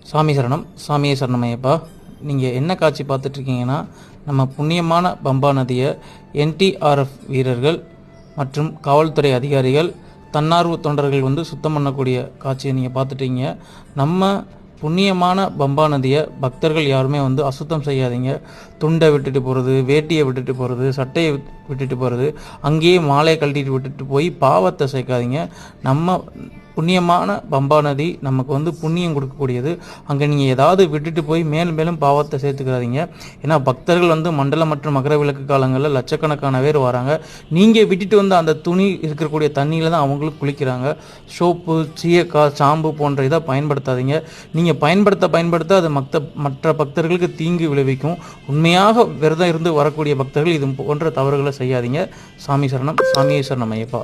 சாமி சரணம். சாமியே சரணமையப்பா. நீங்கள் என்ன காட்சி பார்த்துட்ருக்கீங்கன்னா, நம்ம புண்ணியமான பம்பா நதியை என்டிஆர்எஃப் வீரர்கள் மற்றும் காவல்துறை அதிகாரிகள், தன்னார்வ தொண்டர்கள் சுத்தம் பண்ணக்கூடிய காட்சியை நீங்கள் பார்த்துட்டீங்க. நம்ம புண்ணியமான பம்பா நதியை பக்தர்கள் யாருமே அசுத்தம் செய்யாதீங்க. துண்டை விட்டுட்டு போகிறது, வேட்டியை விட்டுட்டு போகிறது, சட்டையை விட்டுட்டு போகிறது, அங்கேயே மாலையை கழட்டிட்டு விட்டுட்டு போய் பாவத்தை சேர்க்காதீங்க. நம்ம புண்ணியமான பம்பா நதி நமக்கு புண்ணியம் கொடுக்கக்கூடியது. அங்கே நீங்கள் ஏதாவது விட்டுட்டு போய் மேலும் மேலும் பாவத்தை சேர்த்துக்கிறாதீங்க. ஏன்னா பக்தர்கள் மண்டல மற்றும் மகர விளக்கு காலங்களில் லட்சக்கணக்கான பேர் வராங்க. நீங்கள் விட்டுட்டு அந்த துணி இருக்கக்கூடிய தண்ணியில் தான் அவங்களும் குளிக்கிறாங்க. சோப்பு, சீயக்காய், சாம்பு போன்ற இதை பயன்படுத்தாதீங்க. நீங்கள் பயன்படுத்த அது மற்ற பக்தர்களுக்கு தீங்கு விளைவிக்கும். உண்மையாக விரதம் இருந்து வரக்கூடிய பக்தர்கள் இது போன்ற தவறுகளை செய்யாதீங்க. சாமி சரணம். சாமியே சரணம் ஐயப்பா.